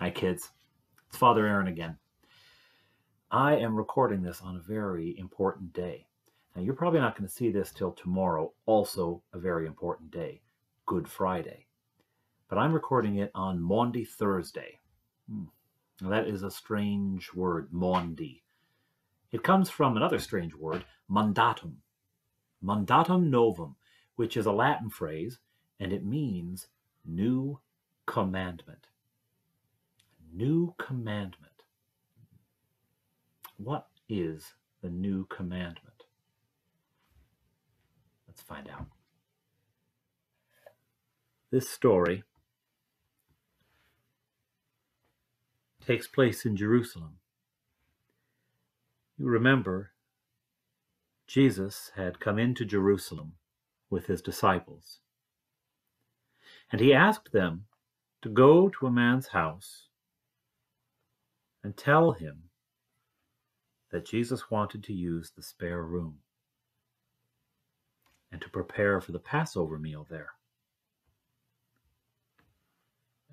Hi kids, it's Father Aaron again. I am recording this on a very important day. Now you're probably not going to see this till tomorrow, also a very important day, Good Friday. But I'm recording it on Maundy Thursday. Now that is a strange word, Maundy. It comes from another strange word, mandatum. Mandatum novum, which is a Latin phrase, and it means new commandment. New commandment. What is the new commandment? Let's find out. This story takes place in Jerusalem. You remember, Jesus had come into Jerusalem with his disciples, and he asked them to go to a man's house and tell him that Jesus wanted to use the spare room and to prepare for the Passover meal there.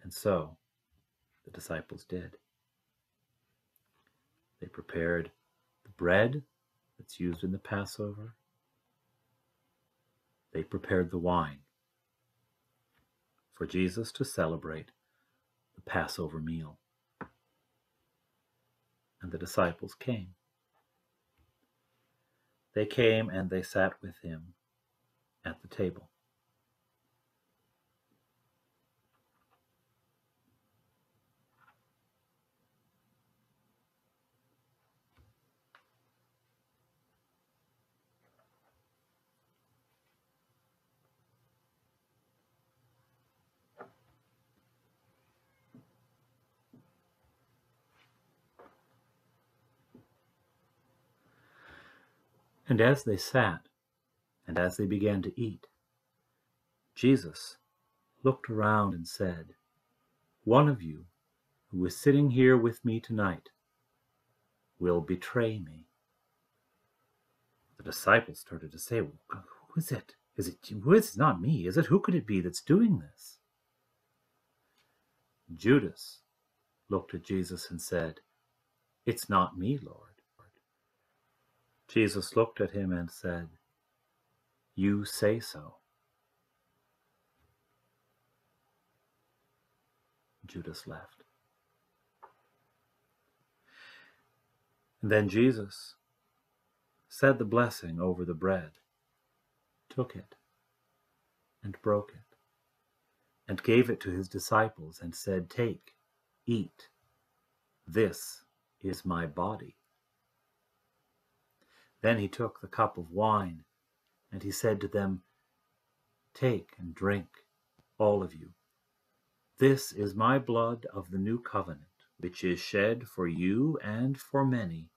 And so the disciples did. They prepared the bread that's used in the Passover. They prepared the wine for Jesus to celebrate the Passover meal. And the disciples came. They came and they sat with him at the table. And as they sat, and as they began to eat, Jesus looked around and said, "One of you who is sitting here with me tonight will betray me." The disciples started to say, "Well, who is it? Who is it? It's not me, is it? Who could it be that's doing this?" Judas looked at Jesus and said, "It's not me, Lord." Jesus looked at him and said, "You say so." Judas left. And then Jesus said the blessing over the bread, took it, and broke it, and gave it to his disciples and said, "Take, eat. This is my body." Then he took the cup of wine, and he said to them, "Take and drink, all of you. This is my blood of the new covenant, which is shed for you and for many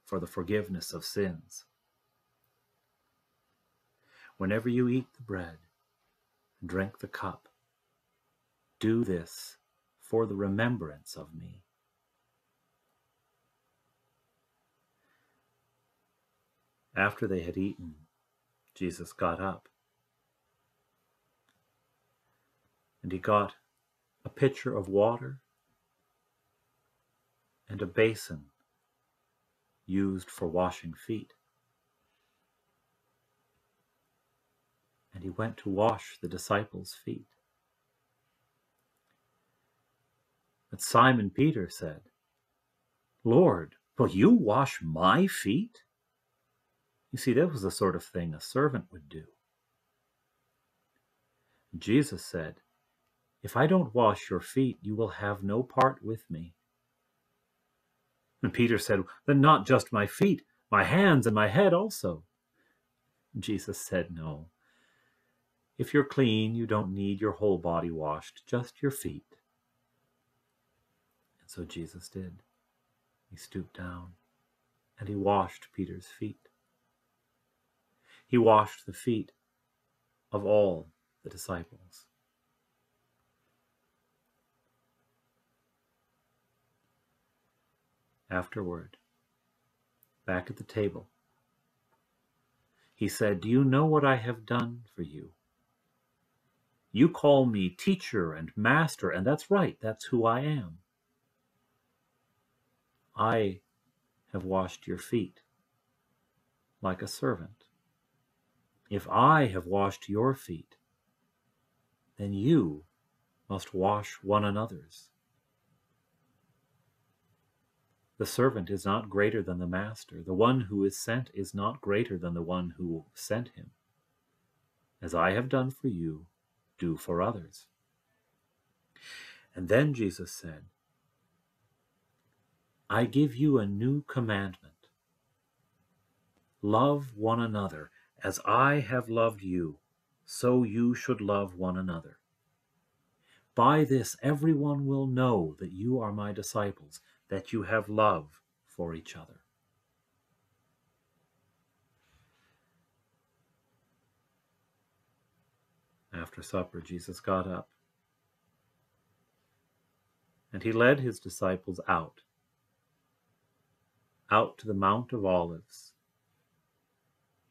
for the forgiveness of sins. Whenever you eat the bread and drink the cup, do this for the remembrance of me." After they had eaten, Jesus got up, and he got a pitcher of water and a basin used for washing feet. And he went to wash the disciples' feet. But Simon Peter said, "Lord, will you wash my feet?" You see, that was the sort of thing a servant would do. Jesus said, "If I don't wash your feet, you will have no part with me." And Peter said, "Then not just my feet, my hands and my head also." Jesus said, "No. If you're clean, you don't need your whole body washed, just your feet." And so Jesus did. He stooped down and he washed Peter's feet. He washed the feet of all the disciples. Afterward, back at the table, he said, "Do you know what I have done for you? You call me teacher and master, and that's right, that's who I am. I have washed your feet like a servant. If I have washed your feet, then you must wash one another's. The servant is not greater than the master. The one who is sent is not greater than the one who sent him. As I have done for you, do for others. And then Jesus said, I give you a new commandment. Love one another. As I have loved you, so you should love one another. By this everyone will know that you are my disciples, that you have love for each other. After supper, Jesus got up, and he led his disciples out to the Mount of Olives,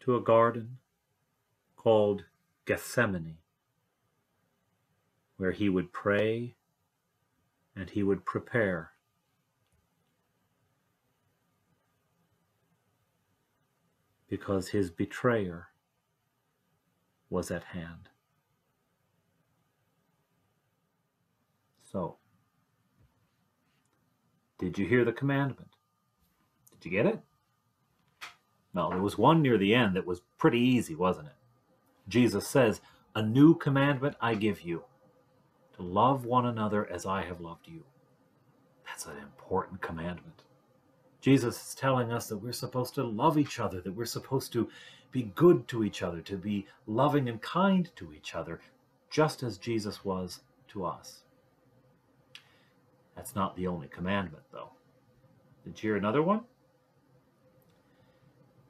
to a garden called Gethsemane, where he would pray and he would prepare. Because his betrayer was at hand. So, did you hear the commandment? Did you get it? Well, there was one near the end that was pretty easy, wasn't it? Jesus says, a new commandment I give you, to love one another as I have loved you. That's an important commandment. Jesus is telling us that we're supposed to love each other, that we're supposed to be good to each other, to be loving and kind to each other, just as Jesus was to us. That's not the only commandment, though. Did you hear another one?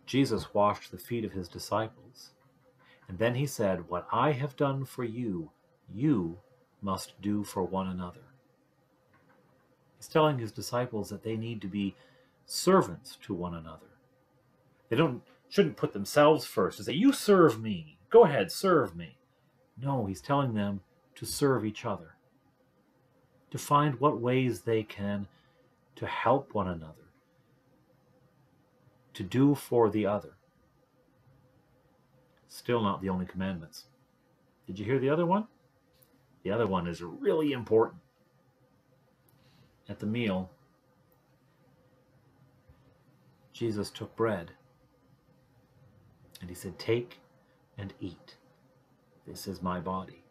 Jesus washed the feet of his disciples, and then he said, what I have done for you, you must do for one another. He's telling his disciples that they need to be servants to one another. They shouldn't put themselves first and say, you serve me, go ahead, serve me. No, he's telling them to serve each other, to find what ways they can to help one another, to do for the other. Still not the only commandments. Did you hear the other one? The other one is really important. At the meal, Jesus took bread and he said, take and eat. This is my body.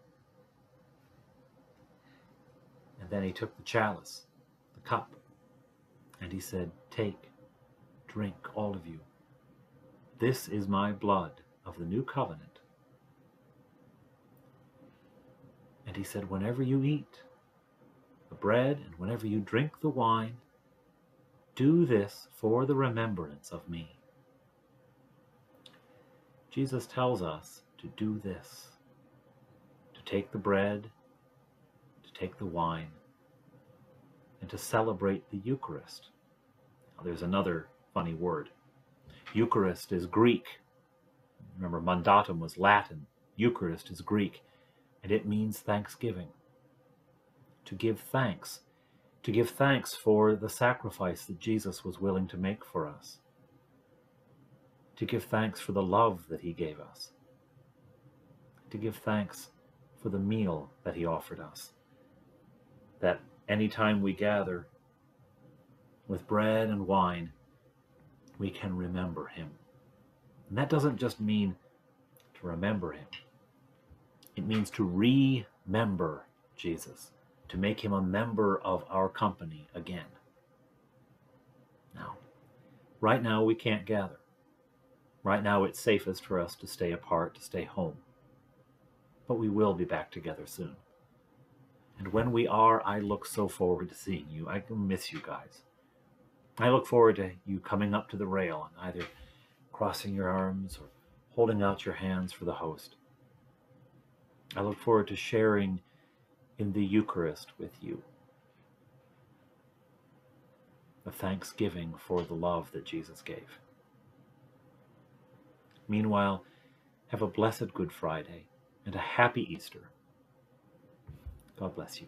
And then he took the chalice, the cup, and he said, take, drink, all of you. This is my blood of the new covenant. And he said, whenever you eat the bread and whenever you drink the wine, do this for the remembrance of me. Jesus tells us to do this, to take the bread, to take the wine, and to celebrate the Eucharist. Now, there's another funny word. Eucharist is Greek. Remember, mandatum was Latin. Eucharist is Greek, and it means thanksgiving. To give thanks. To give thanks for the sacrifice that Jesus was willing to make for us. To give thanks for the love that he gave us. To give thanks for the meal that he offered us. That anytime we gather with bread and wine, we can remember him. And that doesn't just mean to remember him. It means to remember Jesus, to make him a member of our company again. Now, right now we can't gather. Right now it's safest for us to stay apart, to stay home. But we will be back together soon. And when we are, I look so forward to seeing you. I can miss you guys. I look forward to you coming up to the rail and either crossing your arms or holding out your hands for the host. I look forward to sharing in the Eucharist with you. A thanksgiving for the love that Jesus gave. Meanwhile, have a blessed Good Friday and a happy Easter. God bless you.